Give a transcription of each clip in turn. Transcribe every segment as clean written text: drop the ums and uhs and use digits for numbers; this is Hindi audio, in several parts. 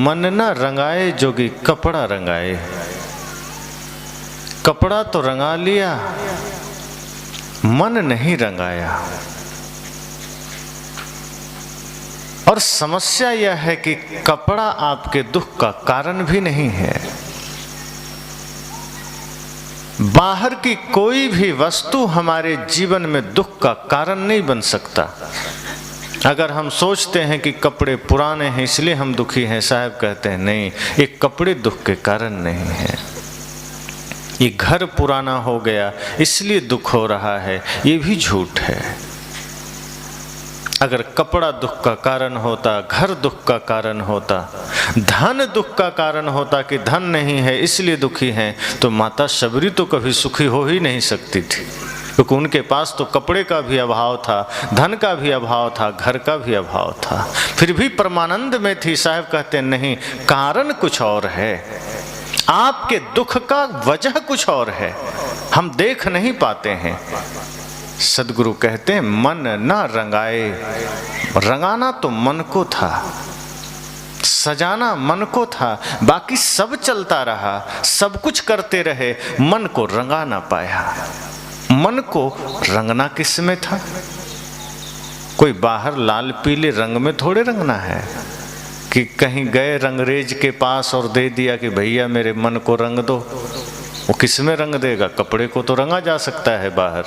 मन न रंगाए जोगी कपड़ा रंगाए। कपड़ा तो रंगा लिया, मन नहीं रंगाया। और समस्या यह है कि कपड़ा आपके दुख का कारण भी नहीं है। बाहर की कोई भी वस्तु हमारे जीवन में दुख का कारण नहीं बन सकता। अगर हम सोचते हैं कि कपड़े पुराने हैं इसलिए हम दुखी हैं, साहब कहते हैं नहीं, ये कपड़े दुख के कारण नहीं है। ये घर पुराना हो गया इसलिए दुख हो रहा है, ये भी झूठ है। अगर कपड़ा दुख का कारण होता, घर दुख का कारण होता, धन दुख का कारण होता कि धन नहीं है इसलिए दुखी हैं, तो माता शबरी तो कभी सुखी हो ही नहीं सकती थी, क्योंकि उनके पास तो कपड़े का भी अभाव था, धन का भी अभाव था, घर का भी अभाव था, फिर भी परमानंद में थी। साहब कहते हैं नहीं, कारण कुछ और है, आपके दुख का वजह कुछ और है, हम देख नहीं पाते हैं। सदगुरु कहते हैं मन ना रंगाए। रंगाना तो मन को था, सजाना मन को था, बाकी सब चलता रहा, सब कुछ करते रहे, मन को रंगा ना पाया। मन को रंगना किस में था? कोई बाहर लाल पीले रंग में थोड़े रंगना है कि कहीं गए रंगरेज के पास और दे दिया कि भैया मेरे मन को रंग दो। वो किस में रंग देगा? कपड़े को तो रंगा जा सकता है बाहर।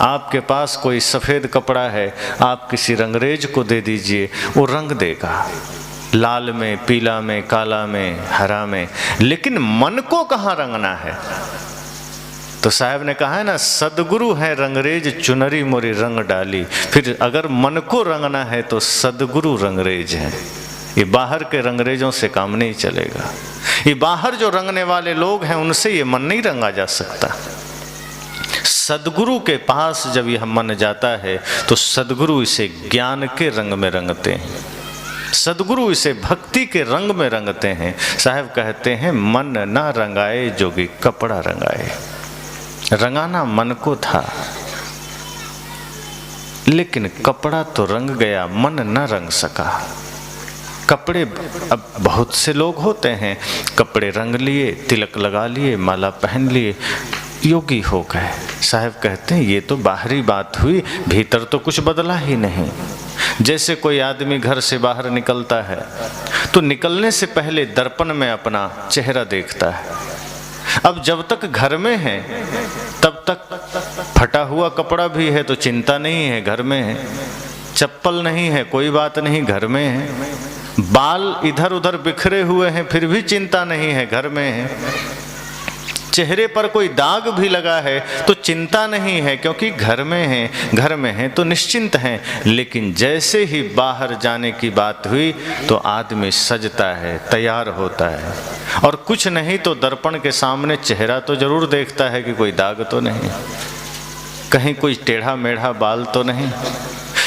आपके पास कोई सफ़ेद कपड़ा है, आप किसी रंगरेज को दे दीजिए, वो रंग देगा, लाल में, पीला में, काला में, हरा में। लेकिन मन को कहाँ रंगना है? तो साहब ने कहा है ना, सदगुरु है रंगरेज चुनरी मोरी रंग डाली। फिर अगर मन को रंगना है तो सदगुरु रंगरेज है। ये बाहर के रंगरेजों से काम नहीं चलेगा। ये बाहर जो रंगने वाले लोग हैं उनसे ये मन नहीं रंगा जा सकता। सदगुरु के पास जब यह मन जाता है तो सदगुरु इसे ज्ञान के रंग में रंगते हैं, सदगुरु इसे भक्ति के रंग में रंगते हैं। साहब कहते हैं मन ना रंगाए जोगी कपड़ा रंगाए। रंगाना मन को था, लेकिन कपड़ा तो रंग गया, मन न रंग सका। कपड़े अब बहुत से लोग होते हैं, कपड़े रंग लिए, तिलक लगा लिए, माला पहन लिए, योगी हो गए। साहब कहते हैं ये तो बाहरी बात हुई, भीतर तो कुछ बदला ही नहीं। जैसे कोई आदमी घर से बाहर निकलता है तो निकलने से पहले दर्पण में अपना चेहरा देखता है। अब जब तक घर में है तब तक फटा हुआ कपड़ा भी है तो चिंता नहीं है, घर में है। चप्पल नहीं है कोई बात नहीं, घर में है। बाल इधर उधर बिखरे हुए हैं फिर भी चिंता नहीं है, घर में है। चेहरे पर कोई दाग भी लगा है तो चिंता नहीं है, क्योंकि घर में है। घर में है तो निश्चिंत हैं। लेकिन जैसे ही बाहर जाने की बात हुई तो आदमी सजता है, तैयार होता है, और कुछ नहीं तो दर्पण के सामने चेहरा तो जरूर देखता है कि कोई दाग तो नहीं, कहीं कोई टेढ़ा मेढ़ा बाल तो नहीं।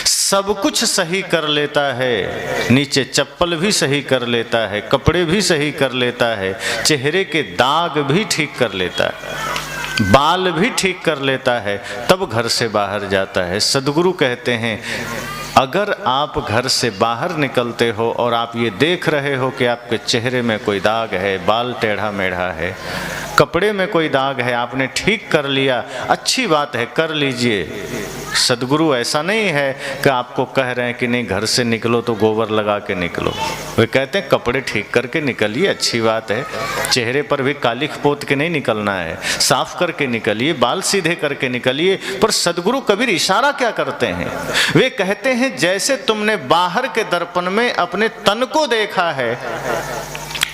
सब कुछ सही कर लेता है, नीचे चप्पल भी सही कर लेता है, कपड़े भी सही कर लेता है, चेहरे के दाग भी ठीक कर लेता है, बाल भी ठीक कर लेता है, तब घर से बाहर जाता है। सदगुरु कहते हैं अगर आप घर से बाहर निकलते हो और आप ये देख रहे हो कि आपके चेहरे में कोई दाग है, बाल टेढ़ा मेढ़ा है, कपड़े में कोई दाग है, आपने ठीक कर लिया, अच्छी बात है, कर लीजिए। सदगुरु ऐसा नहीं है कि आपको कह रहे हैं कि नहीं घर से निकलो तो गोबर लगा के निकलो। वे कहते हैं कपड़े ठीक करके निकलिए, अच्छी बात है, चेहरे पर भी कालिख पोत के नहीं निकलना है, साफ करके निकलिए, बाल सीधे करके निकलिए। पर सदगुरु कबीर इशारा क्या करते हैं? वे कहते हैं जैसे तुमने बाहर के दर्पण में अपने तन को देखा है,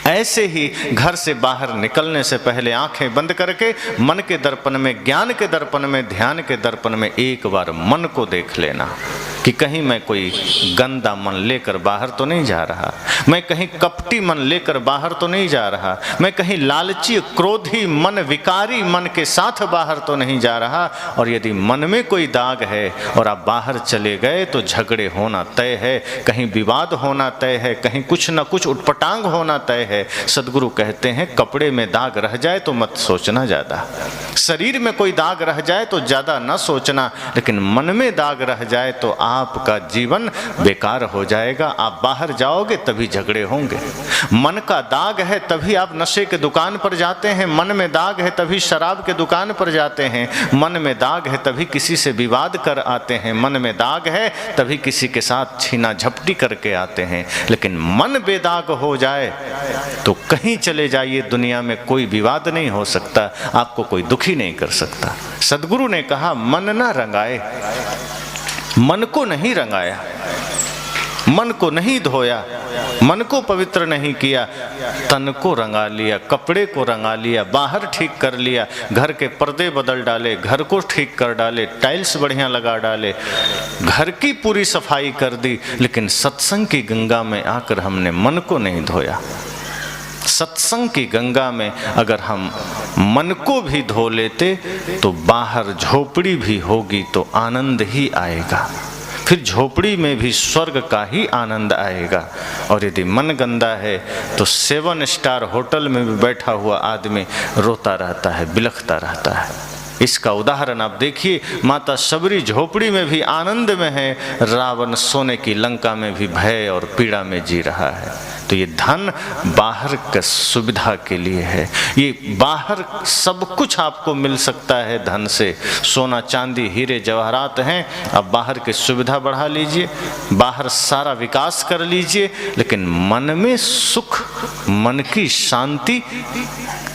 ऐसे ही घर से बाहर निकलने से पहले आंखें बंद करके मन के दर्पण में, ज्ञान के दर्पण में, ध्यान के दर्पण में एक बार मन को देख लेना कि कहीं मैं कोई गंदा मन लेकर बाहर तो नहीं जा रहा, मैं कहीं कपटी मन लेकर बाहर तो नहीं जा रहा, मैं कहीं लालची क्रोधी मन, विकारी मन के साथ बाहर तो नहीं जा रहा। और यदि मन में कोई दाग है और आप बाहर चले गए तो झगड़े होना तय है, कहीं विवाद होना तय है, कहीं कुछ न कुछ उटपटांग होना तय है। सदगुरु कहते हैं कपड़े में दाग रह जाए तो मत सोचना ज्यादा, शरीर में कोई दाग रह जाए तो ज्यादा न सोचना, लेकिन मन में दाग रह जाए तो आपका जीवन बेकार हो जाएगा। आप बाहर जाओगे तभी झगड़े होंगे। मन का दाग है तभी आप नशे के दुकान पर जाते हैं, मन में दाग है तभी शराब के दुकान पर जाते हैं, मन में दाग है तभी किसी से विवाद कर आते हैं, मन में दाग है तभी किसी के साथ छीना झपटी करके आते हैं। लेकिन मन बेदाग हो जाए तो कहीं चले जाइए, दुनिया में कोई विवाद नहीं हो सकता, आपको कोई दुखी नहीं कर सकता। सदगुरु ने कहा मन ना रंगाए, मन को नहीं रंगाया, मन को नहीं धोया, मन को पवित्र नहीं किया, तन को रंगा लिया, कपड़े को रंगा लिया, बाहर ठीक कर लिया, घर के पर्दे बदल डाले, घर को ठीक कर डाले, टाइल्स बढ़िया लगा डाले, घर की पूरी सफाई कर दी, लेकिन सत्संग की गंगा में आकर हमने मन को नहीं धोया। सत्संग की गंगा में अगर हम मन को भी धो लेते तो बाहर झोपड़ी भी होगी तो आनंद ही आएगा, फिर झोपड़ी में भी स्वर्ग का ही आनंद आएगा। और यदि मन गंदा है तो 7 स्टार होटल में भी बैठा हुआ आदमी रोता रहता है, बिलखता रहता है। इसका उदाहरण आप देखिए, माता शबरी झोपड़ी में भी आनंद में है, रावण सोने की लंका में भी भय और पीड़ा में जी रहा है। तो ये धन बाहर का सुविधा के लिए है, ये बाहर सब कुछ आपको मिल सकता है धन से, सोना चांदी हीरे जवाहरात हैं, अब बाहर की सुविधा बढ़ा लीजिए, बाहर सारा विकास कर लीजिए, लेकिन मन में सुख, मन की शांति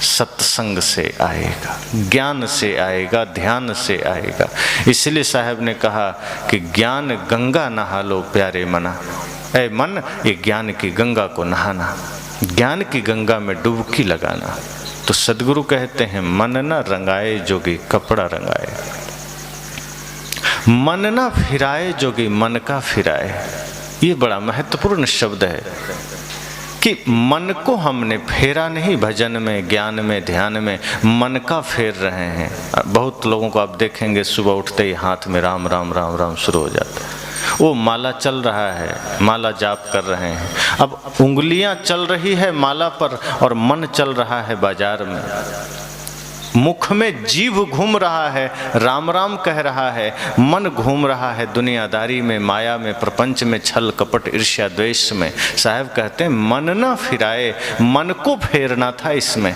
सत्संग से आएगा, ज्ञान से आएगा, ध्यान से आएगा। इसलिए साहब ने कहा कि ज्ञान गंगा नहा लो प्यारे मना, ऐ मन ये ज्ञान की गंगा को नहाना, ज्ञान की गंगा में डुबकी लगाना। तो सदगुरु कहते हैं मन न रंगाए जोगी कपड़ा रंगाए, मन न फिराए जोगी मन का फिराए। ये बड़ा महत्वपूर्ण शब्द है कि मन को हमने फेरा नहीं, भजन में, ज्ञान में, ध्यान में मन का फेर रहे हैं। बहुत लोगों को आप देखेंगे सुबह उठते ही हाथ में राम राम राम राम शुरू हो जाता है, वो माला चल रहा है, माला जाप कर रहे हैं। अब उंगलियां चल रही है माला पर और मन चल रहा है बाजार में, मुख में जीभ घूम रहा है, राम राम कह रहा है, मन घूम रहा है दुनियादारी में, माया में, प्रपंच में, छल कपट ईर्ष्या द्वेष में। साहब कहते हैं मन न फिराए, मन को फेरना था इसमें।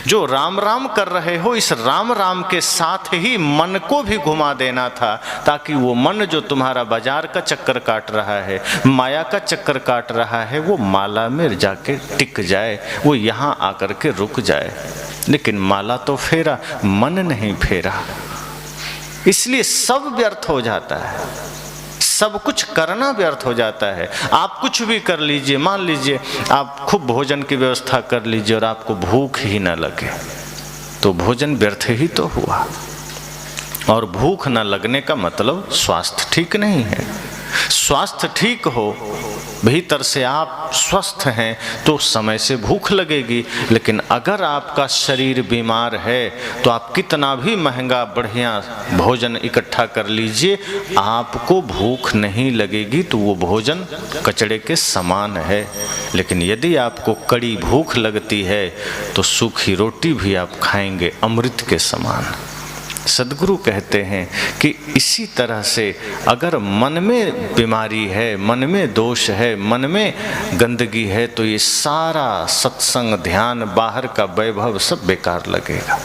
जो राम राम कर रहे हो इस राम राम के साथ ही मन को भी घुमा देना था, ताकि वो मन जो तुम्हारा बाजार का चक्कर काट रहा है, माया का चक्कर काट रहा है, वो माला में जाके टिक जाए, वो यहाँ आकर के रुक जाए। लेकिन माला तो फेरा, मन नहीं फेरा, इसलिए सब व्यर्थ हो जाता है, सब कुछ करना व्यर्थ हो जाता है। आप कुछ भी कर लीजिए, मान लीजिए आप खूब भोजन की व्यवस्था कर लीजिए और आपको भूख ही न लगे, तो भोजन व्यर्थ ही तो हुआ। और भूख न लगने का मतलब स्वास्थ्य ठीक नहीं है। स्वास्थ्य ठीक हो, भीतर से आप स्वस्थ हैं, तो समय से भूख लगेगी। लेकिन अगर आपका शरीर बीमार है तो आप कितना भी महंगा बढ़िया भोजन इकट्ठा कर लीजिए, आपको भूख नहीं लगेगी, तो वो भोजन कचड़े के समान है। लेकिन यदि आपको कड़ी भूख लगती है तो सूखी रोटी भी आप खाएंगे अमृत के समान। सदगुरु कहते हैं कि इसी तरह से अगर मन में बीमारी है, मन में दोष है, मन में गंदगी है, तो ये सारा सत्संग, ध्यान, बाहर का वैभव सब बेकार लगेगा।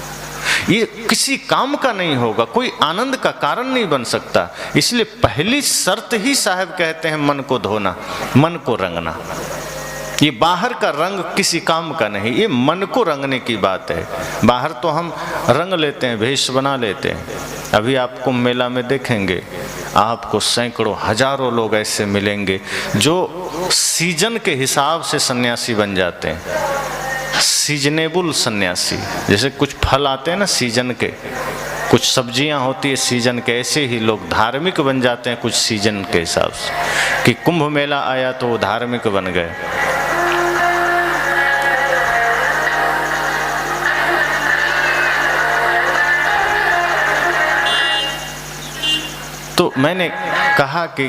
ये किसी काम का नहीं होगा, कोई आनंद का कारण नहीं बन सकता। इसलिए पहली शर्त ही साहब कहते हैं मन को धोना, मन को रंगना। ये बाहर का रंग किसी काम का नहीं, ये मन को रंगने की बात है। बाहर तो हम रंग लेते हैं, भेष बना लेते हैं। अभी आपको मेला में देखेंगे, आपको सैकड़ों हजारों लोग ऐसे मिलेंगे जो सीजन के हिसाब से सन्यासी बन जाते हैं। सीजनेबल सन्यासी, जैसे कुछ फल आते हैं ना सीजन के, कुछ सब्जियां होती है सीजन के, ऐसे ही लोग धार्मिक बन जाते हैं कुछ सीजन के हिसाब से। कि कुंभ मेला आया तो वो धार्मिक बन गए। तो तो मैंने कहा कि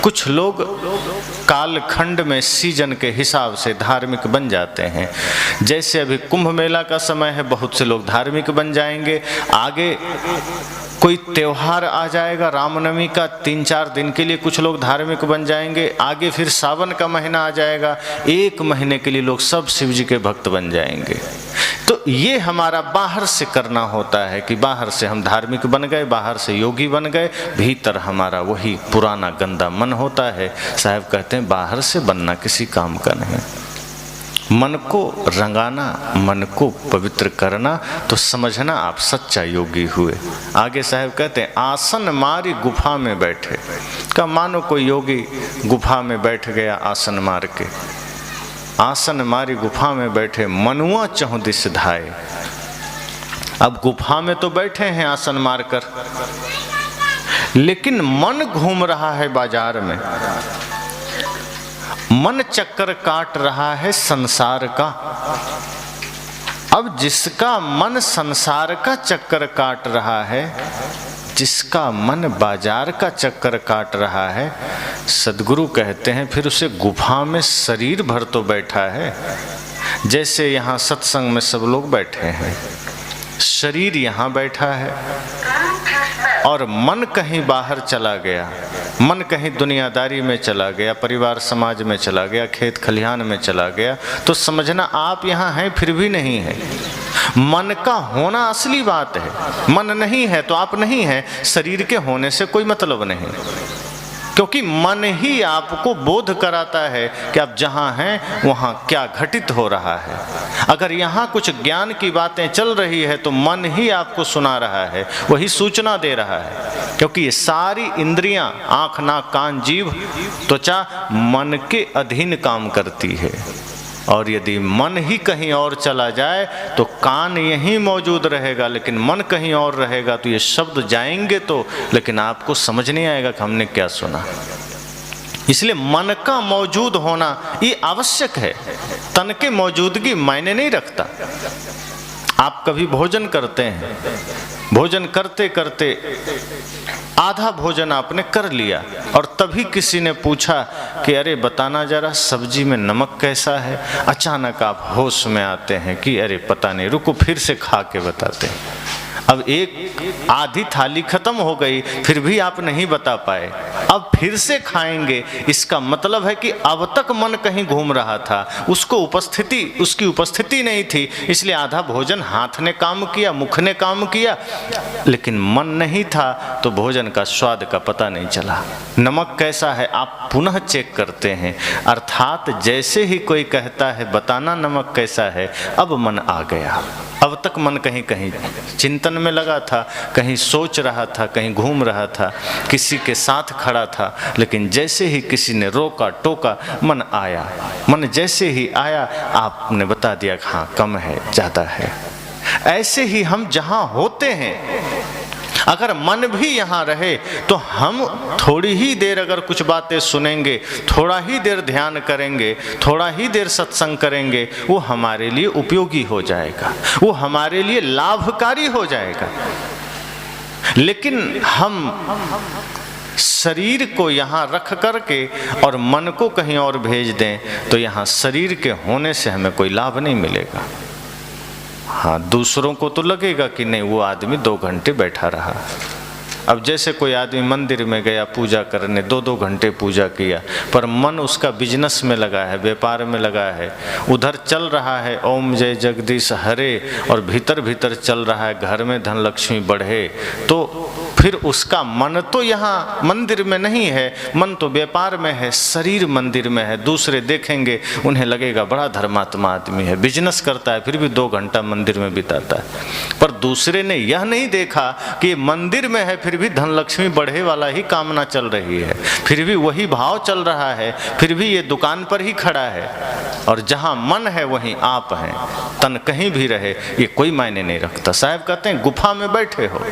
कुछ लोग कालखंड में सीजन के हिसाब से धार्मिक बन जाते हैं। जैसे अभी कुंभ मेला का समय है, बहुत से लोग धार्मिक बन जाएंगे। आगे कोई त्योहार आ जाएगा रामनवमी का, 3-4 दिन के लिए कुछ लोग धार्मिक बन जाएंगे। आगे फिर सावन का महीना आ जाएगा, 1 महीने के लिए लोग सब शिव जी के भक्त बन जाएंगे। तो ये हमारा बाहर से करना होता है कि बाहर से हम धार्मिक बन गए, बाहर से योगी बन गए, भीतर हमारा वही पुराना गंदा मन होता है। साहब कहते हैं बाहर से बनना किसी काम का नहीं, मन को रंगाना, मन को पवित्र करना, तो समझना आप सच्चा योगी हुए। आगे साहब कहते हैं आसन मारी गुफा में बैठे। का मानो कोई योगी गुफा में बैठ गया आसन मार के, आसन मारी गुफा में बैठे, मनुआ चहुं दिस धाये। अब गुफा में तो बैठे हैं आसन मारकर, लेकिन मन घूम रहा है बाजार में, मन चक्कर काट रहा है संसार का। अब जिसका मन संसार का चक्कर काट रहा है, जिसका मन बाजार का चक्कर काट रहा है, सद्गुरु कहते हैं फिर उसे गुफा में शरीर भर तो बैठा है। जैसे यहाँ सत्संग में सब लोग बैठे हैं, शरीर यहाँ बैठा है और मन कहीं बाहर चला गया, मन कहीं दुनियादारी में चला गया, परिवार समाज में चला गया, खेत खलिहान में चला गया, तो समझना आप यहाँ हैं फिर भी नहीं है। मन का होना असली बात है। मन नहीं है तो आप नहीं हैं, शरीर के होने से कोई मतलब नहीं, क्योंकि मन ही आपको बोध कराता है कि आप जहाँ हैं वहाँ क्या घटित हो रहा है। अगर यहाँ कुछ ज्ञान की बातें चल रही है तो मन ही आपको सुना रहा है, वही सूचना दे रहा है, क्योंकि ये सारी इंद्रियां, आँख, नाक, कान, जीभ, त्वचा मन के अधीन काम करती है। और यदि मन ही कहीं और चला जाए तो कान यहीं मौजूद रहेगा, लेकिन मन कहीं और रहेगा तो ये शब्द जाएंगे तो, लेकिन आपको समझ नहीं आएगा कि हमने क्या सुना। इसलिए मन का मौजूद होना ये आवश्यक है, तन के मौजूदगी मायने नहीं रखता। आप कभी भोजन करते हैं, भोजन करते करते आधा भोजन आपने कर लिया और तभी किसी ने पूछा कि अरे बताना जरा सब्जी में नमक कैसा है। अचानक आप होश में आते हैं कि अरे पता नहीं, रुको फिर से खा के बताते हैं। अब एक आधी थाली खत्म हो गई, फिर भी आप नहीं बता पाए, अब फिर से खाएंगे। इसका मतलब है कि अब तक मन कहीं घूम रहा था, उसकी उपस्थिति नहीं थी, इसलिए आधा भोजन हाथ ने काम किया, मुख ने काम किया, लेकिन मन नहीं था तो भोजन का स्वाद का पता नहीं चला। नमक कैसा है आप पुनः चेक करते हैं, अर्थात जैसे ही कोई कहता है बताना नमक कैसा है, अब मन आ गया। अब तक मन कहीं कहीं चिंतन में लगा था, कहीं सोच रहा था, कहीं घूम रहा था, किसी के साथ खड़ा था, लेकिन जैसे ही किसी ने रोका टोका मन आया। मन जैसे ही आया आपने बता दिया हाँ कम है, ज़्यादा है। ऐसे ही हम जहाँ होते हैं, अगर मन भी यहाँ रहे तो हम थोड़ी ही देर अगर कुछ बातें सुनेंगे, थोड़ा ही देर ध्यान करेंगे, थोड़ा ही देर सत्संग करेंगे, वो हमारे लिए उपयोगी हो जाएगा, वो हमारे लिए लाभकारी हो जाएगा। लेकिन हम शरीर को यहाँ रख करके और मन को कहीं और भेज दें तो यहाँ शरीर के होने से हमें कोई लाभ नहीं मिलेगा। हाँ, दूसरों को तो लगेगा कि नहीं वो आदमी 2 घंटे बैठा रहा। अब जैसे कोई आदमी मंदिर में गया पूजा करने, 2-2 घंटे पूजा किया, पर मन उसका बिजनेस में लगा है, व्यापार में लगा है, उधर चल रहा है ओम जय जगदीश हरे, और भीतर भीतर चल रहा है घर में धन लक्ष्मी बढ़े, तो फिर उसका मन तो यहाँ मंदिर में नहीं है, मन तो व्यापार में है, शरीर मंदिर में है। दूसरे देखेंगे उन्हें लगेगा बड़ा धर्मात्मा आदमी है, बिजनेस करता है, फिर भी 2 घंटा मंदिर में बिताता है। पर दूसरे ने यह नहीं देखा कि मंदिर में है फिर भी धन लक्ष्मी बढ़े वाला ही कामना चल रही है, फिर भी वही भाव चल रहा है, फिर भी ये दुकान पर ही खड़ा है। और जहाँ मन है वहीं आप हैं, तन कहीं भी रहे ये कोई मायने नहीं रखता। साहब कहते हैं गुफा में बैठे हो,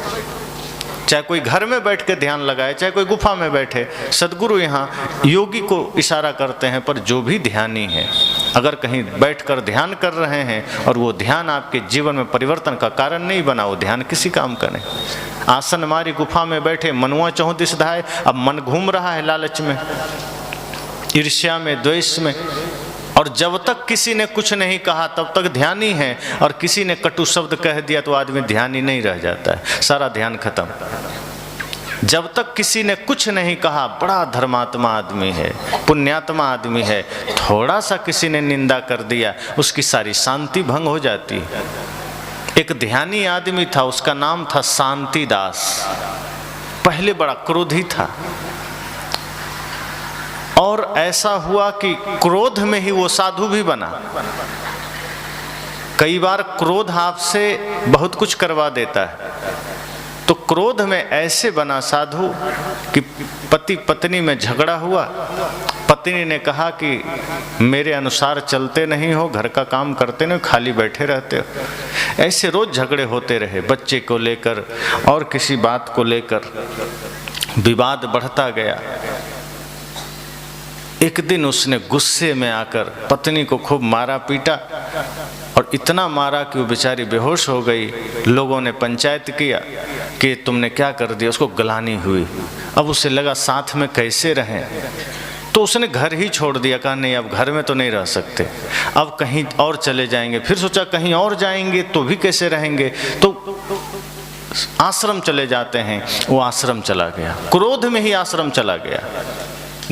चाहे कोई घर में बैठ के ध्यान लगाए, चाहे कोई गुफा में बैठे, सद्गुरु यहाँ योगी को इशारा करते हैं, पर जो भी ध्यानी है अगर कहीं बैठकर ध्यान कर रहे हैं और वो ध्यान आपके जीवन में परिवर्तन का कारण नहीं बना, वो ध्यान किसी काम का नहीं। आसन मारी गुफा में बैठे, मनुआ चहुँ दिस धाए, अब मन घूम रहा है लालच में, ईर्ष्या में, द्वेष में। और जब तक किसी ने कुछ नहीं कहा तब तक ध्यान ही है, और किसी ने कटु शब्द कह दिया तो आदमी ध्यान ही नहीं रह जाता है, सारा ध्यान खत्म। जब तक किसी ने कुछ नहीं कहा, बड़ा धर्मात्मा आदमी है, पुण्यात्मा आदमी है, थोड़ा सा किसी ने निंदा कर दिया, उसकी सारी शांति भंग हो जाती है। एक ध्यानी आदमी था, उसका नाम था शांतिदास। पहले बड़ा क्रोधी था, और ऐसा हुआ कि क्रोध में ही वो साधु भी बना। कई बार क्रोध आपसे बहुत कुछ करवा देता है, तो क्रोध में ऐसे बना साधु कि पति पत्नी में झगड़ा हुआ। पत्नी ने कहा कि मेरे अनुसार चलते नहीं हो, घर का काम करते नहीं, खाली बैठे रहते हो। ऐसे रोज झगड़े होते रहे, बच्चे को लेकर और किसी बात को लेकर विवाद बढ़ता गया। एक दिन उसने गुस्से में आकर पत्नी को खूब मारा पीटा, और इतना मारा कि वो बेचारी बेहोश हो गई। लोगों ने पंचायत किया कि तुमने क्या कर दिया, उसको गलानी हुई। अब उसे लगा साथ में कैसे रहें, तो उसने घर ही छोड़ दिया। कहा नहीं, अब घर में तो नहीं रह सकते, अब कहीं और चले जाएंगे। फिर सोचा कहीं और जाएंगे तो भी कैसे रहेंगे, तो आश्रम चले जाते हैं। वो आश्रम चला गया, क्रोध में ही आश्रम चला गया।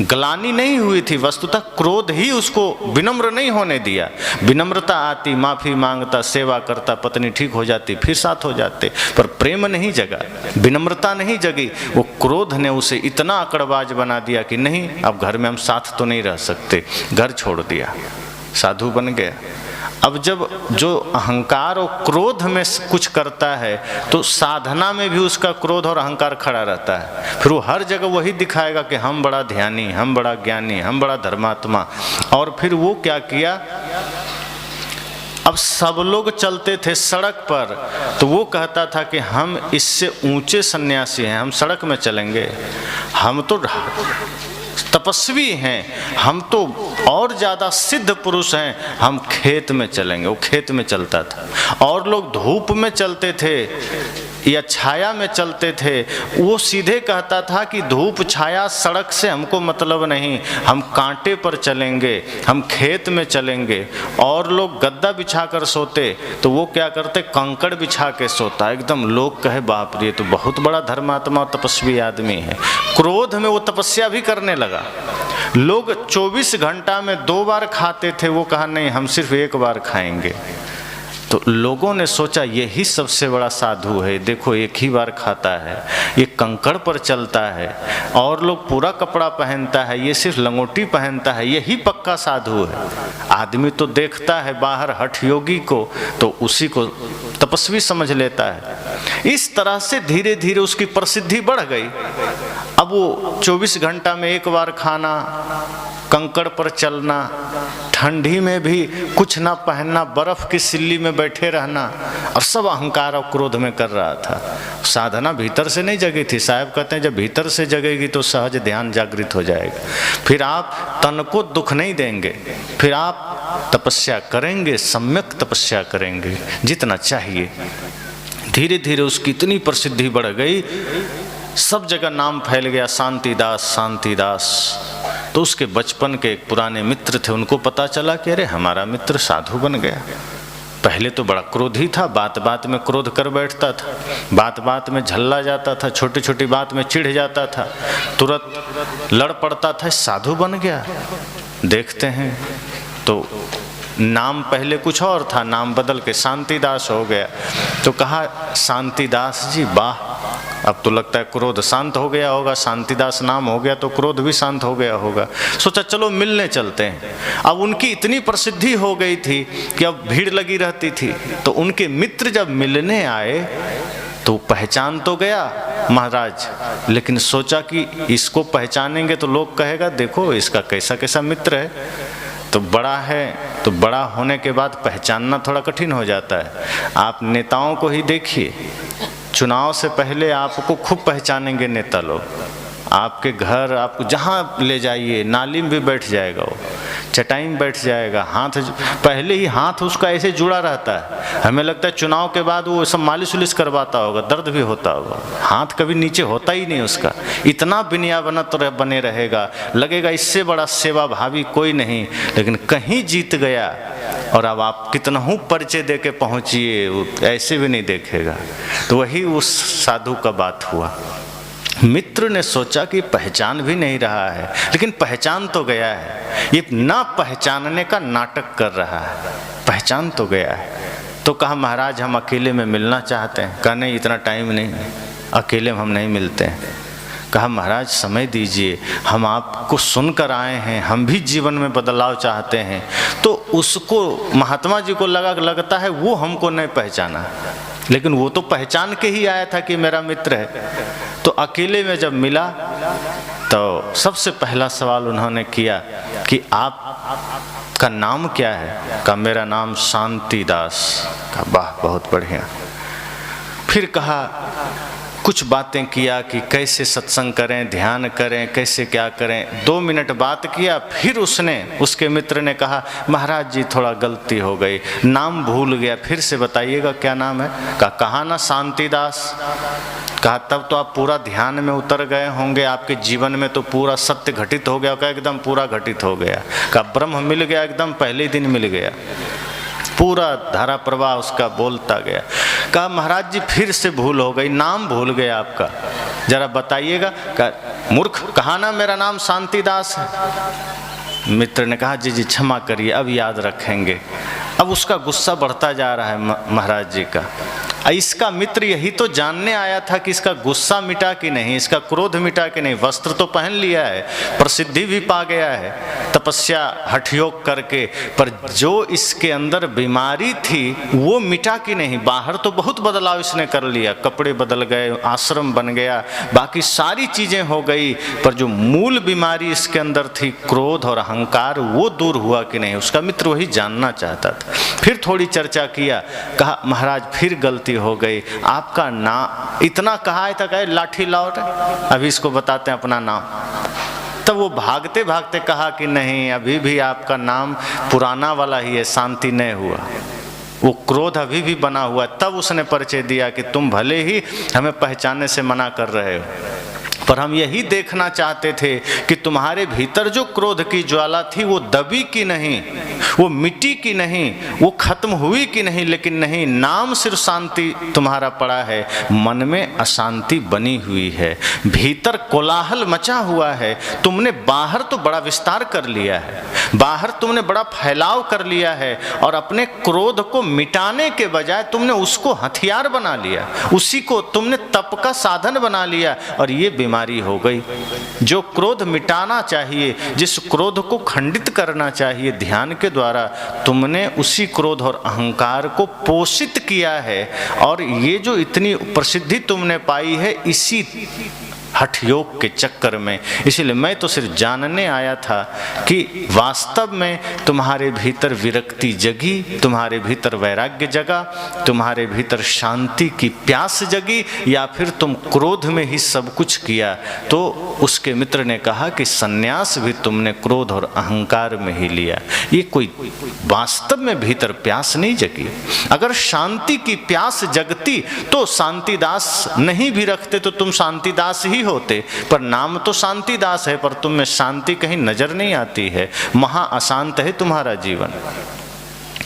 ग्लानि नहीं हुई थी, वस्तुतः क्रोध ही उसको विनम्र नहीं होने दिया। विनम्रता आती, माफी मांगता, सेवा करता, पत्नी ठीक हो जाती, फिर साथ हो जाते, पर प्रेम नहीं जगा, विनम्रता नहीं जगी। वो क्रोध ने उसे इतना अकड़बाज बना दिया कि नहीं, अब घर में हम साथ तो नहीं रह सकते, घर छोड़ दिया, साधु बन गया। अब जब जो अहंकार और क्रोध में कुछ करता है, तो साधना में भी उसका क्रोध और अहंकार खड़ा रहता है। फिर वो हर जगह वही दिखाएगा कि हम बड़ा ध्यानी, हम बड़ा ज्ञानी, हम बड़ा धर्मात्मा। और फिर वो क्या किया, अब सब लोग चलते थे सड़क पर, तो वो कहता था कि हम इससे ऊंचे सन्यासी हैं, हम सड़क में चलेंगे, हम तो तपस्वी हैं, हम तो और ज़्यादा सिद्ध पुरुष हैं, हम खेत में चलेंगे। वो खेत में चलता था। और लोग धूप में चलते थे या छाया में चलते थे, वो सीधे कहता था कि धूप छाया सड़क से हमको मतलब नहीं, हम कांटे पर चलेंगे, हम खेत में चलेंगे। और लोग गद्दा बिछा कर सोते, तो वो क्या करते, कंकड़ बिछा के सोता। एकदम लोग कहे बाप रे, तो बहुत बड़ा धर्मात्मा तपस्वी आदमी है। क्रोध में वो तपस्या भी करने लगा। लोग 24 घंटा में 2 बार खाते थे, वो कहा नहीं, हम सिर्फ 1 बार खाएंगे। तो लोगों ने सोचा यही सबसे बड़ा साधु है, देखो 1 ही बार खाता है, ये कंकड़ पर चलता है, और लोग पूरा कपड़ा पहनता है, ये सिर्फ लंगोटी पहनता है, यही पक्का साधु है। आदमी तो देखता है बाहर हठ योगी को, तो उसी को तपस्वी समझ लेता है। इस तरह से धीरे धीरे उसकी प्रसिद्धि बढ़ गई। अब वो 24 घंटा में 1 बार खाना, कंकड़ पर चलना, ठंडी में भी कुछ ना पहनना, बर्फ की सिल्ली में बैठे रहना, और सब अहंकार और क्रोध में कर रहा था। साधना भीतर से नहीं जगी थी। साहब कहते हैं जब भीतर से जगेगी तो सहज ध्यान जागृत हो जाएगा, फिर आप तन को दुख नहीं देंगे, फिर आप तपस्या करेंगे, सम्यक तपस्या करेंगे जितना चाहिए। धीरे धीरे उसकी इतनी प्रसिद्धि बढ़ गई, सब जगह नाम फैल गया, शांतिदास शांतिदास। तो उसके बचपन के एक पुराने मित्र थे, उनको पता चला कि अरे हमारा मित्र साधु बन गया। पहले तो बड़ा क्रोधी था, बात बात में क्रोध कर बैठता था, बात बात में झल्ला जाता था, छोटी छोटी बात में चिढ़ जाता था, तुरंत लड़ पड़ता था। साधु बन गया। देखते हैं तो नाम पहले कुछ और था, नाम बदल के शांतिदास हो गया। तो कहा शांतिदास जी वाह, अब तो लगता है क्रोध शांत हो गया होगा, शांतिदास नाम हो गया तो क्रोध भी शांत हो गया होगा। सोचा चलो मिलने चलते हैं। अब उनकी इतनी प्रसिद्धि हो गई थी कि अब भीड़ लगी रहती थी। तो उनके मित्र जब मिलने आए तो पहचान तो गया महाराज, लेकिन सोचा कि इसको पहचानेंगे तो लोग कहेगा देखो इसका कैसा कैसा मित्र है। तो बड़ा है, तो बड़ा होने के बाद पहचानना थोड़ा कठिन हो जाता है। आप नेताओं को ही देखिए, चुनाव से पहले आपको खूब पहचानेंगे नेता लोग। आपके घर, आपको जहाँ ले जाइए नाली में भी बैठ जाएगा वो, चटाई में बैठ जाएगा, हाथ पहले ही हाथ उसका ऐसे जुड़ा रहता है, हमें लगता है चुनाव के बाद वो सब मालिश उलिश करवाता होगा, दर्द भी होता होगा, हाथ कभी नीचे होता ही नहीं उसका, इतना बिनियाबनत बने रहेगा, लगेगा इससे बड़ा सेवा भावी कोई नहीं। लेकिन कहीं जीत गया और अब आप कितना हूँ परिचय दे के पहुँचिए, ऐसे भी नहीं देखेगा। तो वही उस साधु का बात हुआ। मित्र ने सोचा कि पहचान भी नहीं रहा है, लेकिन पहचान तो गया है, ये ना पहचानने का नाटक कर रहा है, पहचान तो गया है। तो कहा महाराज हम अकेले में मिलना चाहते हैं। कहा नहीं इतना टाइम नहीं, अकेले में हम नहीं मिलते हैं। कहा महाराज समय दीजिए, हम आपको सुनकर आए हैं, हम भी जीवन में बदलाव चाहते हैं। तो उसको महात्मा जी को लगता है वो हमको नहीं पहचाना, लेकिन वो तो पहचान के ही आया था कि मेरा मित्र है। तो अकेले में जब मिला तो सबसे पहला सवाल उन्होंने किया कि आपका नाम क्या है? कहा मेरा नाम शांतिदास। कहा वाह बहुत बढ़िया। फिर कहा कुछ बातें किया कि कैसे सत्संग करें, ध्यान करें, कैसे क्या करें। 2 मिनट बात किया, फिर उसके मित्र ने कहा महाराज जी थोड़ा गलती हो गई, नाम भूल गया, फिर से बताइएगा क्या नाम है? कहा ना शांतिदास। कहा तब तो आप पूरा ध्यान में उतर गए होंगे, आपके जीवन में तो पूरा सत्य घटित हो गया। कहा एकदम पूरा घटित हो गया। कहा ब्रह्म मिल गया, एकदम पहले दिन मिल गया, पूरा धारा प्रवाह उसका बोलता गया। कहा महाराज जी फिर से भूल हो गई, नाम भूल गया आपका, जरा बताइएगा। कहा मूर्ख, कहा ना मेरा नाम शांतिदास है। मित्र ने कहा जी जी क्षमा करिए, अब याद रखेंगे। अब उसका गुस्सा बढ़ता जा रहा है महाराज जी का। इसका मित्र यही तो जानने आया था कि इसका गुस्सा मिटा कि नहीं, इसका क्रोध मिटा कि नहीं। वस्त्र तो पहन लिया है, प्रसिद्धि भी पा गया है तपस्या हठयोग करके, पर जो इसके अंदर बीमारी थी वो मिटा कि नहीं। बाहर तो बहुत बदलाव इसने कर लिया, कपड़े बदल गए, आश्रम बन गया, बाकी सारी चीजें हो गई, पर जो मूल बीमारी इसके अंदर थी क्रोध और अहंकार, वो दूर हुआ कि नहीं। उसका मित्र वही जानना चाहता था। फिर थोड़ी चर्चा किया। कहा महाराज फिर गलती हो गई, आपका नाम इतना कहा था, कहे लाठी लौट, अभी इसको बताते हैं अपना नाम। तब वो भागते भागते कहा कि नहीं अभी भी आपका नाम पुराना वाला ही है, शांति नहीं हुआ, वो क्रोध अभी भी बना हुआ। तब उसने परिचय दिया कि तुम भले ही हमें पहचानने से मना कर रहे हो, पर हम यही देखना चाहते थे कि तुम्हारे भीतर जो क्रोध की ज्वाला थी वो दबी कि नहीं, वो मिटी कि नहीं, वो खत्म हुई कि नहीं। लेकिन नहीं, नाम सिर्फ शांति तुम्हारा पड़ा है, मन में अशांति बनी हुई है, भीतर कोलाहल मचा हुआ है। तुमने बाहर तो बड़ा विस्तार कर लिया है, बाहर तुमने बड़ा फैलाव कर लिया है, और अपने क्रोध को मिटाने के बजाय तुमने उसको हथियार बना लिया, उसी को तुमने तप का साधन बना लिया, और ये बीमारी हो गई। जो क्रोध मिटाना चाहिए, जिस क्रोध को खंडित करना चाहिए ध्यान के द्वारा, तुमने उसी क्रोध और अहंकार को पोषित किया है, और ये जो इतनी प्रसिद्धि तुमने पाई है इसी हठ योग के चक्कर में। इसलिए मैं तो सिर्फ जानने आया था कि वास्तव में तुम्हारे भीतर विरक्ति जगी, तुम्हारे भीतर वैराग्य जगा, तुम्हारे भीतर शांति की प्यास जगी, या फिर तुम क्रोध में ही सब कुछ किया। तो उसके मित्र ने कहा कि सन्यास भी तुमने क्रोध और अहंकार में ही लिया, ये कोई वास्तव में भीतर प्यास नहीं जगी। अगर शांति की प्यास जगती तो शांतिदास नहीं भी रखते तो तुम शांतिदास ही होते, पर नाम तो शांतिदास है, पर तुम में शांति कहीं नजर नहीं आती है, महा अशांत है तुम्हारा जीवन।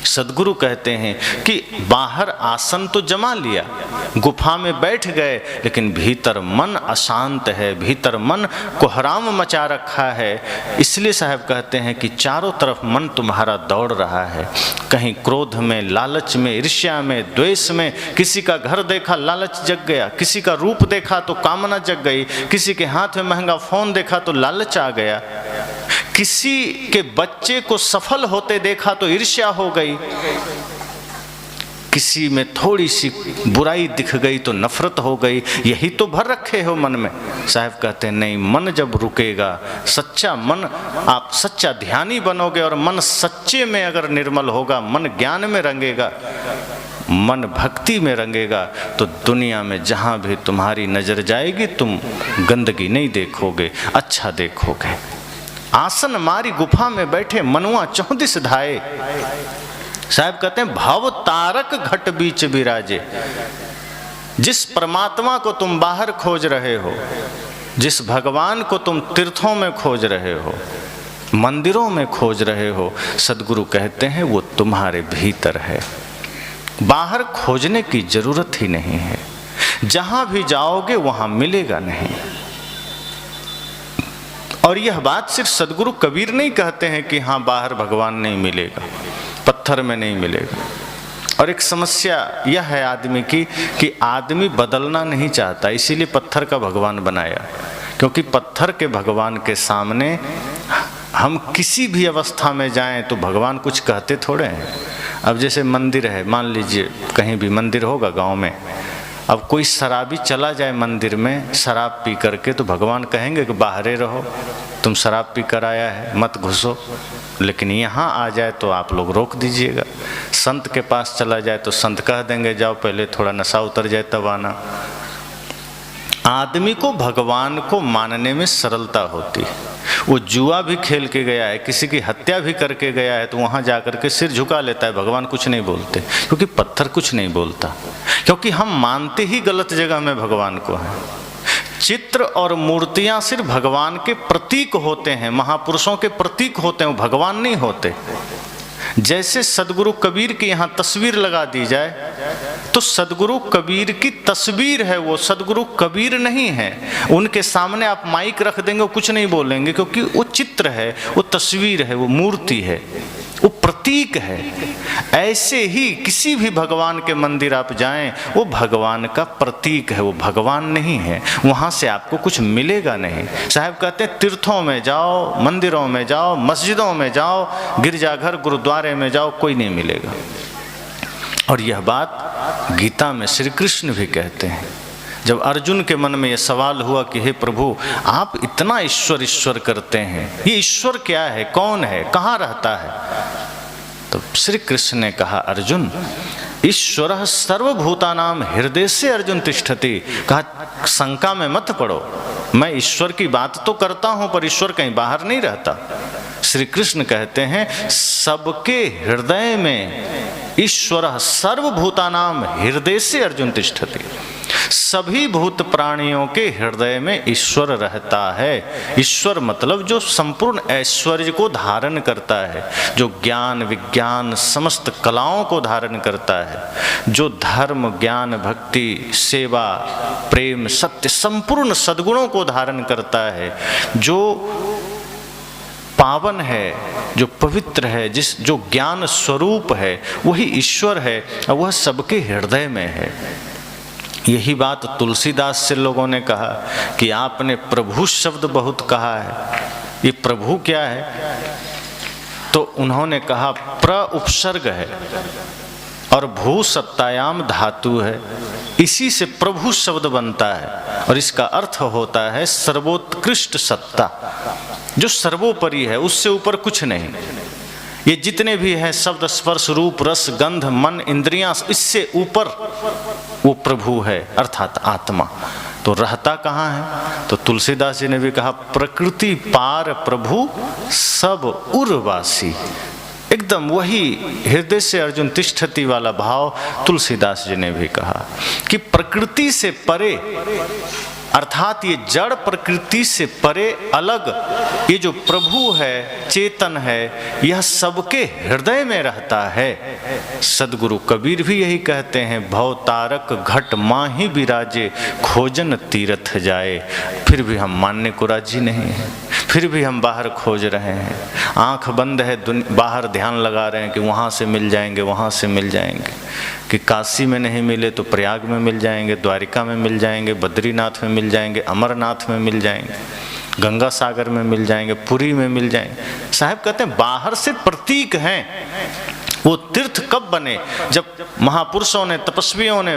सदगुरु कहते हैं कि बाहर आसन तो जमा लिया, गुफा में बैठ गए, लेकिन भीतर मन अशांत है, भीतर मन कोहराम मचा रखा है। इसलिए साहब कहते हैं कि चारों तरफ मन तुम्हारा दौड़ रहा है, कहीं क्रोध में, लालच में, ईर्ष्या में, द्वेष में। किसी का घर देखा लालच जग गया, किसी का रूप देखा तो कामना जग गई, किसी के हाथ में महंगा फोन देखा तो लालच आ गया, किसी के बच्चे को सफल होते देखा तो ईर्ष्या हो गई, किसी में थोड़ी सी बुराई दिख गई तो नफरत हो गई। यही तो भर रखे हो मन में। साहब कहते हैं नहीं, मन जब रुकेगा, सच्चा मन, आप सच्चा ध्यानी बनोगे और मन सच्चे में अगर निर्मल होगा, मन ज्ञान में रंगेगा, मन भक्ति में रंगेगा, तो दुनिया में जहाँ भी तुम्हारी नजर जाएगी तुम गंदगी नहीं देखोगे, अच्छा देखोगे। आसन मारी गुफा में बैठे मनुआ 34 धाये। साहब कहते हैं भाव तारक घट बीच विराजे। जिस परमात्मा को तुम बाहर खोज रहे हो, जिस भगवान को तुम तीर्थों में खोज रहे हो, मंदिरों में खोज रहे हो, सद्गुरु कहते हैं वो तुम्हारे भीतर है। बाहर खोजने की जरूरत ही नहीं है। जहां भी जाओगे वहां मिलेगा नहीं। और यह बात सिर्फ सद्गुरु कबीर नहीं कहते हैं कि हाँ बाहर भगवान नहीं मिलेगा, पत्थर में नहीं मिलेगा। और एक समस्या यह है आदमी की कि आदमी बदलना नहीं चाहता, इसीलिए पत्थर का भगवान बनाया। क्योंकि पत्थर के भगवान के सामने हम किसी भी अवस्था में जाएं तो भगवान कुछ कहते थोड़े हैं। अब जैसे मंदिर है, मान लीजिए कहीं भी मंदिर होगा गांव में, अब कोई शराबी चला जाए मंदिर में शराब पी करके, तो भगवान कहेंगे कि बाहरे रहो, तुम शराब पी कर आया है, मत घुसो। लेकिन यहाँ आ जाए तो आप लोग रोक दीजिएगा। संत के पास चला जाए तो संत कह देंगे जाओ पहले थोड़ा नशा उतर जाए तब आना। आदमी को भगवान को मानने में सरलता होती है। वो जुआ भी खेल के गया है, किसी की हत्या भी करके गया है, तो वहाँ जाकर के सिर झुका लेता है, भगवान कुछ नहीं बोलते। क्योंकि पत्थर कुछ नहीं बोलता, क्योंकि हम मानते ही गलत जगह में भगवान को है। चित्र और मूर्तियां सिर्फ भगवान के प्रतीक होते हैं, महापुरुषों के प्रतीक होते हैं, वो भगवान नहीं होते। जैसे सदगुरु कबीर की यहाँ तस्वीर लगा दी जाए तो सदगुरु कबीर की तस्वीर है, वो सदगुरु कबीर नहीं है। उनके सामने आप माइक रख देंगे वो कुछ नहीं बोलेंगे, क्योंकि वो चित्र है, वो तस्वीर है, वो मूर्ति है, वो प्रतीक है। ऐसे ही किसी भी भगवान के मंदिर आप जाएं, वो भगवान का प्रतीक है, वो भगवान नहीं है। वहाँ से आपको कुछ मिलेगा नहीं। साहब कहते हैं तीर्थों में जाओ, मंदिरों में जाओ, मस्जिदों में जाओ, गिरजाघर गुरुद्वारे में जाओ, कोई नहीं मिलेगा। और यह बात गीता में श्री कृष्ण भी कहते हैं। जब अर्जुन के मन में यह सवाल हुआ कि हे प्रभु आप इतना ईश्वर ईश्वर करते हैं, ये ईश्वर क्या है, कौन है, कहाँ रहता है? तो श्री कृष्ण ने कहा अर्जुन ईश्वरः सर्वभूतानां हृदय से अर्जुन तिष्ठति। कहा शंका में मत पड़ो, मैं ईश्वर की बात तो करता हूं पर ईश्वर कहीं बाहर नहीं रहता। श्री कृष्ण कहते हैं सबके हृदय में ईश्वरः सर्वभूतानां हृदय से अर्जुन तिष्ठति। सभी भूत प्राणियों के हृदय में ईश्वर रहता है। ईश्वर मतलब जो संपूर्ण ऐश्वर्य को धारण करता है, जो ज्ञान विज्ञान समस्त कलाओं को धारण करता है, जो धर्म ज्ञान भक्ति सेवा प्रेम सत्य संपूर्ण सद्गुणों को धारण करता है, जो पावन है, जो पवित्र है, जो ज्ञान स्वरूप है, वही ईश्वर है और वह सबके हृदय में है। यही बात तुलसीदास से लोगों ने कहा कि आपने प्रभु शब्द बहुत कहा है, ये प्रभु क्या है? तो उन्होंने कहा प्र उपसर्ग है और भू सत्तायाम धातु है, इसी से प्रभु शब्द बनता है और इसका अर्थ होता है सर्वोत्कृष्ट सत्ता, जो सर्वोपरि है, उससे ऊपर कुछ नहीं। ये जितने भी हैं शब्द स्पर्श रूप रस गंध मन इंद्रियां, इससे ऊपर वो प्रभु है अर्थात आत्मा। तो रहता कहाँ है? तो तुलसीदास जी ने भी कहा प्रकृति पार प्रभु सब उर्वासी। एकदम वही हृदय से अर्जुन तिष्ठति वाला भाव तुलसीदास जी ने भी कहा कि प्रकृति से परे अर्थात ये जड़ प्रकृति से परे अलग ये जो प्रभु है चेतन है, यह सबके हृदय में रहता है। सदगुरु कबीर भी यही कहते हैं भव तारक घट माही विराजे खोजन तीरथ जाए। फिर भी हम मानने को राजी नहीं हैं, फिर भी हम बाहर खोज रहे हैं, आंख बंद है, बाहर ध्यान लगा रहे हैं कि वहाँ से मिल जाएंगे, वहाँ से मिल जाएंगे, कि काशी में नहीं मिले तो प्रयाग में मिल जाएंगे, द्वारिका में मिल जाएंगे, बद्रीनाथ में मिल जाएंगे, अमरनाथ में मिल जाएंगे, गंगा सागर में मिल जाएंगे, पुरी में मिल जाएंगे। साहब कहते हैं बाहर से प्रतीक हैं। वो तीर्थ कब बने? जब महापुरुषों ने तपस्वियों ने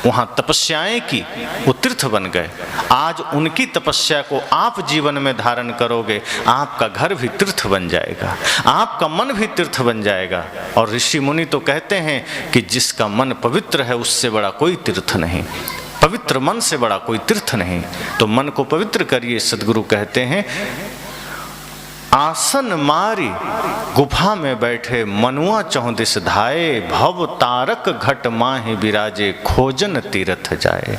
वहाँ तपस्याएं की, वो तीर्थ बन गए। आज उनकी तपस्या को आप जीवन में धारण करोगे, आपका घर भी तीर्थ बन जाएगा, आपका मन भी तीर्थ बन जाएगा। और ऋषि मुनि तो कहते हैं कि जिसका मन पवित्र है उससे बड़ा कोई तीर्थ नहीं, पवित्र मन से बड़ा कोई तीर्थ नहीं। तो मन को पवित्र करिए। सदगुरु कहते हैं आसन मारी गुफा में बैठे मनुआ चौदिस धाये, भव तारक घट माहि विराजे, खोजन तीर्थ जाए।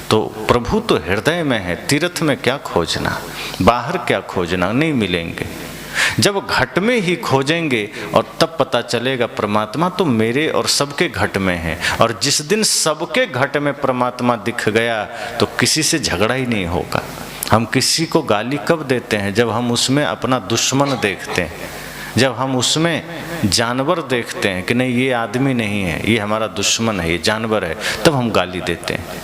तो प्रभु तो हृदय में है, तीर्थ में क्या खोजना, बाहर क्या खोजना, नहीं मिलेंगे। जब घट में ही खोजेंगे और तब पता चलेगा परमात्मा तो मेरे और सबके घट में है। और जिस दिन सबके घट में परमात्मा दिख गया तो किसी से झगड़ा ही नहीं होगा। हम किसी को गाली कब देते हैं? जब हम उसमें अपना दुश्मन देखते हैं, जब हम उसमें जानवर देखते हैं कि नहीं ये आदमी नहीं है, ये हमारा दुश्मन है, ये जानवर है, तब हम गाली देते हैं।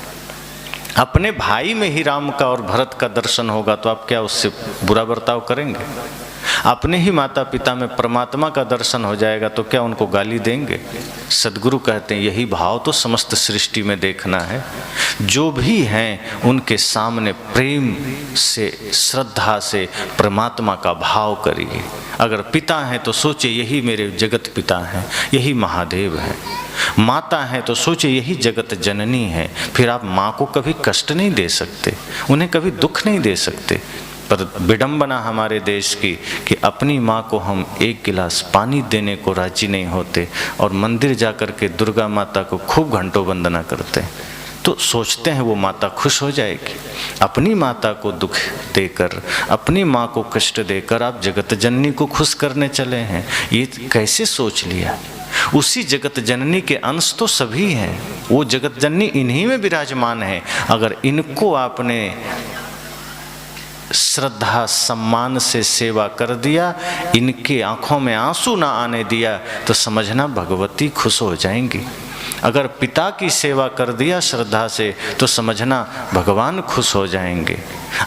अपने भाई में ही राम का और भरत का दर्शन होगा तो आप क्या उससे बुरा बर्ताव करेंगे? अपने ही माता पिता में परमात्मा का दर्शन हो जाएगा तो क्या उनको गाली देंगे? सद्गुरु कहते हैं यही भाव तो समस्त सृष्टि में देखना है। जो भी हैं उनके सामने प्रेम से, श्रद्धा से परमात्मा का भाव करिए। अगर पिता हैं तो सोचे यही मेरे जगत पिता हैं, यही महादेव हैं। माता है तो सोचे यही जगत जननी है। फिर आप माँ को कभी कष्ट नहीं दे सकते, उन्हें कभी दुख नहीं दे सकते। पर विडंबना हमारे देश की कि अपनी माँ को हम एक गिलास पानी देने को राजी नहीं होते और मंदिर जाकर के दुर्गा माता को खूब घंटों वंदना करते हैं। तो सोचते हैं वो माता खुश हो जाएगी। अपनी माता को दुख देकर, अपनी माँ को कष्ट देकर आप जगत जननी को खुश करने चले हैं, ये कैसे सोच लिया? उसी जगत जननी के अंश तो सभी हैं, वो जगत जननी इन्हीं में विराजमान है। अगर इनको आपने श्रद्धा सम्मान से सेवा कर दिया, इनके आंखों में आंसू ना आने दिया, तो समझना भगवती खुश हो जाएंगी। अगर पिता की सेवा कर दिया श्रद्धा से तो समझना भगवान खुश हो जाएंगे।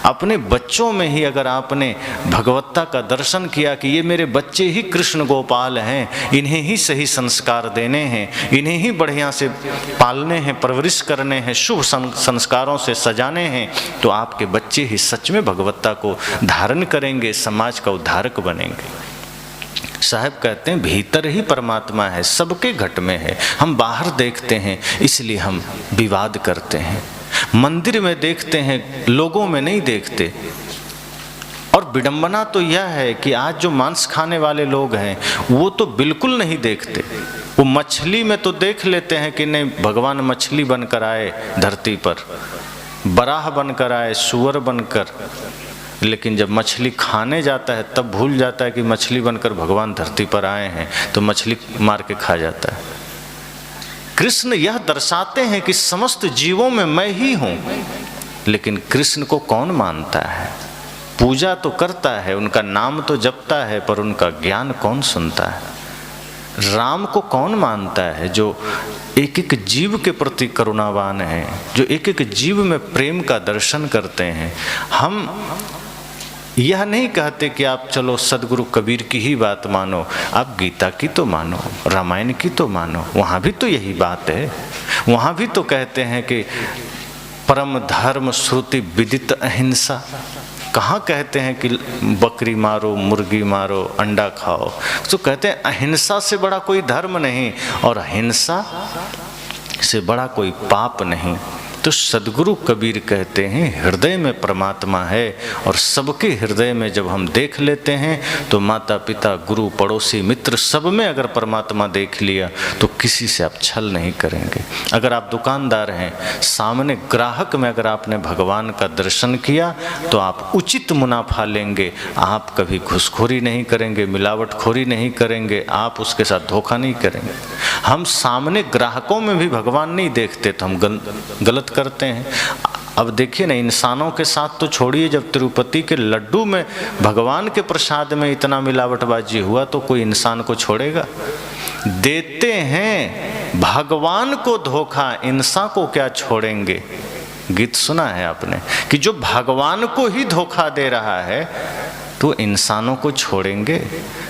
अपने बच्चों में ही अगर आपने भगवत्ता का दर्शन किया कि ये मेरे बच्चे ही कृष्ण गोपाल हैं, इन्हें ही सही संस्कार देने हैं, इन्हें ही बढ़िया से पालने हैं, परवरिश करने हैं, शुभ संस्कारों से सजाने हैं, तो आपके बच्चे ही सच में भगवत्ता को धारण करेंगे, समाज का उद्धारक बनेंगे। साहब कहते हैं भीतर ही परमात्मा है, सबके घट में है। हम बाहर देखते हैं इसलिए हम विवाद करते हैं, मंदिर में देखते हैं, लोगों में नहीं देखते। और विडंबना तो यह है कि आज जो मांस खाने वाले लोग हैं वो तो बिल्कुल नहीं देखते। वो मछली में तो देख लेते हैं कि नहीं भगवान मछली बनकर आए धरती पर, बराह बनकर आए, सुअर बनकर, लेकिन जब मछली खाने जाता है तब भूल जाता है कि मछली बनकर भगवान धरती पर आए हैं, तो मछली मार के खा जाता है। कृष्ण यह दर्शाते हैं कि समस्त जीवों में मैं ही हूं, लेकिन कृष्ण को कौन मानता है? पूजा तो करता है, उनका नाम तो जपता है, पर उनका ज्ञान कौन सुनता है? राम को कौन मानता है जो एक एक जीव के प्रति करुणावान है, जो एक एक जीव में प्रेम का दर्शन करते हैं? हम यह नहीं कहते कि आप चलो सदगुरु कबीर की ही बात मानो, आप गीता की तो मानो, रामायण की तो मानो, वहाँ भी तो यही बात है। वहाँ भी तो कहते हैं कि परम धर्म श्रुति विदित अहिंसा। कहाँ कहते हैं कि बकरी मारो, मुर्गी मारो, अंडा खाओ? तो कहते हैं अहिंसा से बड़ा कोई धर्म नहीं और अहिंसा से बड़ा कोई पाप नहीं। तो सदगुरु कबीर कहते हैं हृदय में परमात्मा है, और सबके हृदय में जब हम देख लेते हैं तो माता पिता, गुरु, पड़ोसी, मित्र, सब में अगर परमात्मा देख लिया तो किसी से आप छल नहीं करेंगे। अगर आप दुकानदार हैं, सामने ग्राहक में अगर आपने भगवान का दर्शन किया तो आप उचित मुनाफा लेंगे। आप कभी घूसखोरी नहीं करेंगे, मिलावटखोरी नहीं करेंगे, आप उसके साथ धोखा नहीं करेंगे। हम सामने ग्राहकों में भी भगवान नहीं देखते तो हम गलत करते हैं। अब देखिए ना, इंसानों के साथ तो छोड़िए, जब तिरुपति के लड्डू में भगवान के प्रसाद में इतना मिलावटबाजी हुआ तो कोई इंसान को छोड़ेगा? देते हैं भगवान को धोखा, इंसान को क्या छोड़ेंगे? गीत सुना है आपने कि जो भगवान को ही धोखा दे रहा है तो इंसानों को छोड़ेंगे?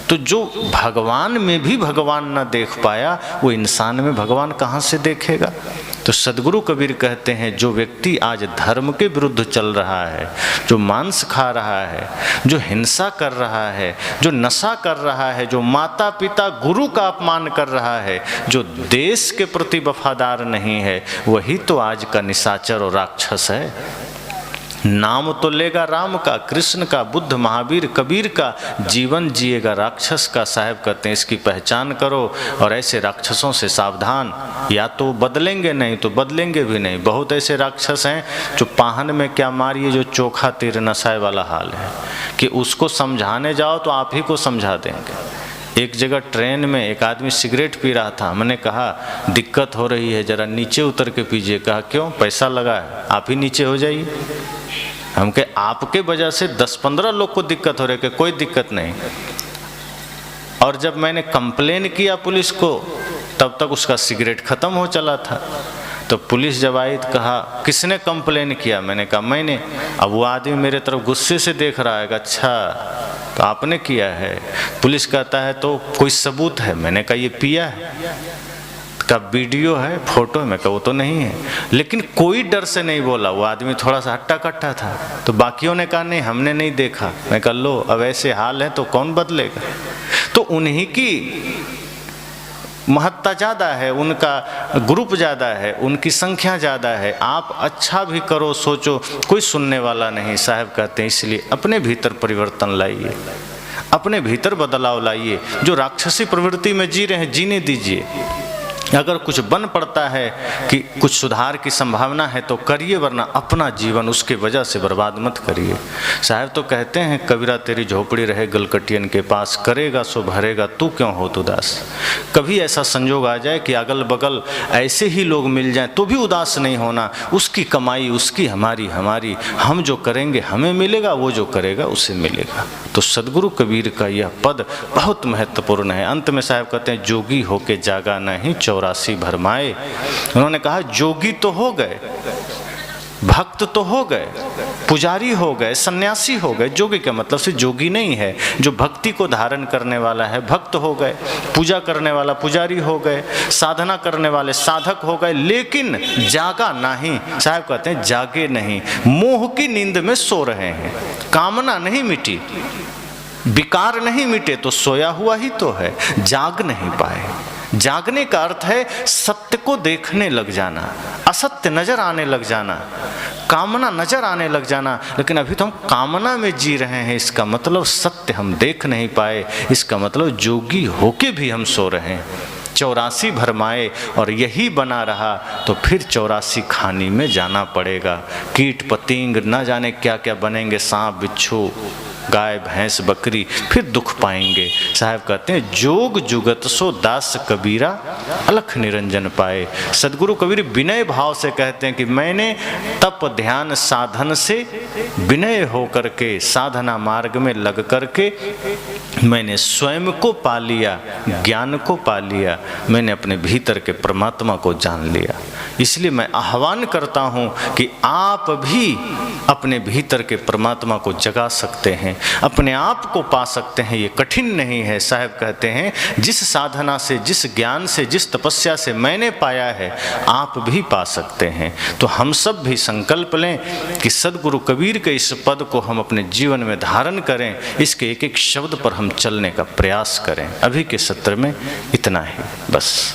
तो जो भगवान में भी भगवान न देख पाया वो इंसान में भगवान कहाँ से देखेगा? तो सदगुरु कबीर कहते हैं जो व्यक्ति आज धर्म के विरुद्ध चल रहा है, जो मांस खा रहा है, जो हिंसा कर रहा है, जो नशा कर रहा है, जो माता पिता गुरु का अपमान कर रहा है, जो देश के प्रति वफादार नहीं है, वही तो आज का निशाचर और राक्षस है। नाम तो लेगा राम का, कृष्ण का, बुद्ध, महावीर, कबीर का, जीवन जिएगा राक्षस का। साहब कहते हैं इसकी पहचान करो और ऐसे राक्षसों से सावधान, या तो बदलेंगे नहीं तो बदलेंगे भी नहीं। बहुत ऐसे राक्षस हैं जो पाहन में क्या मारिए जो चोखा तीर नसाए वाला हाल है कि उसको समझाने जाओ तो आप ही को समझा देंगे। एक जगह ट्रेन में एक आदमी सिगरेट पी रहा था, मैंने कहा दिक्कत हो रही है जरा नीचे उतर के पीजिए। कहा क्यों, पैसा लगा है, आप ही नीचे हो जाइए। हम कहे आपके वजह से 10-15 लोग को दिक्कत हो रही है। कोई दिक्कत नहीं। और जब मैंने कंप्लेन किया पुलिस को तब तक उसका सिगरेट खत्म हो चला था। तो पुलिस जब आई तो कहा किसने कंप्लेन किया, मैंने कहा मैंने। अब वो आदमी मेरे तरफ गुस्से से देख रहा है, अच्छा तो आपने किया है। पुलिस कहता है तो कोई सबूत है, मैंने कहा ये पिया है, का वीडियो है, फोटो है, मैं कहा वो तो नहीं है। लेकिन कोई डर से नहीं बोला, वो आदमी थोड़ा सा हट्टा कट्टा था। तो बाकियों ने कहा नहीं हमने नहीं देखा। मैं कहा लो अब ऐसे हाल है तो कौन बदलेगा। तो उन्हीं की महत्ता ज़्यादा है, उनका ग्रुप ज़्यादा है, उनकी संख्या ज़्यादा है। आप अच्छा भी करो सोचो कोई सुनने वाला नहीं। साहब कहते हैं इसलिए अपने भीतर परिवर्तन लाइए, अपने भीतर बदलाव लाइए। जो राक्षसी प्रवृत्ति में जी रहे हैं जीने दीजिए। अगर कुछ बन पड़ता है कि कुछ सुधार की संभावना है तो करिए, वरना अपना जीवन उसके वजह से बर्बाद मत करिए। साहब तो कहते हैं कबीरा तेरी झोपड़ी रहे गलकटियन के पास, करेगा सो भरेगा तू क्यों हो उदास। कभी ऐसा संजोग आ जाए कि अगल बगल ऐसे ही लोग मिल जाएं तो भी उदास नहीं होना। उसकी कमाई उसकी, हमारी हमारी, हम जो करेंगे हमें मिलेगा, वो जो करेगा उसे मिलेगा। तो सदगुरु कबीर का यह पद बहुत महत्वपूर्ण है। अंत में साहब कहते हैं जोगी होके जागा नहीं 84 भरमाए। उन्होंने कहा जोगी तो हो गए, भक्त तो हो गए, पुजारी हो गए, सन्यासी हो गए। जोगी का मतलब से जोगी नहीं है, जो भक्ति को धारण करने वाला है भक्त हो गए, पूजा करने वाला पुजारी हो गए, साधना करने वाले साधक हो गए। लेकिन जागा नहीं। साहब कहते हैं जागे नहीं, मोह की नींद में सो रहे हैं। कामना नहीं मिटी, विकार नहीं मिटे तो सोया हुआ ही तो है, जाग नहीं पाए। जागने का अर्थ है सत्य को देखने लग जाना, असत्य नजर आने लग जाना, कामना नजर आने लग जाना। लेकिन अभी तो हम कामना में जी रहे हैं, इसका मतलब सत्य हम देख नहीं पाए, इसका मतलब जोगी होके भी हम सो रहे हैं। 84 भरमाए और यही बना रहा तो फिर 84 खानी में जाना पड़ेगा। कीट पतिंग न जाने क्या क्या बनेंगे, सांप बिच्छू गाय भैंस बकरी, फिर दुख पाएंगे। साहब कहते हैं जोग जुगत सो दास कबीरा अलख निरंजन पाए। सदगुरु कबीर विनय भाव से कहते हैं कि मैंने तप ध्यान साधन से विनय हो करके साधना मार्ग में लग करके मैंने स्वयं को पा लिया, ज्ञान को पा लिया, मैंने अपने भीतर के परमात्मा को जान लिया। इसलिए मैं आह्वान करता हूं कि आप भी अपने भीतर के परमात्मा को जगा सकते हैं, अपने आप को पा सकते हैं। ये कठिन नहीं है। साहब कहते हैं जिस साधना से, जिस ज्ञान से, जिस तपस्या से मैंने पाया है आप भी पा सकते हैं। तो हम सब भी संकल्प लें कि सदगुरु कबीर के इस पद को हम अपने जीवन में धारण करें, इसके एक एक शब्द पर हम चलने का प्रयास करें। अभी के सत्र में इतना ही बस।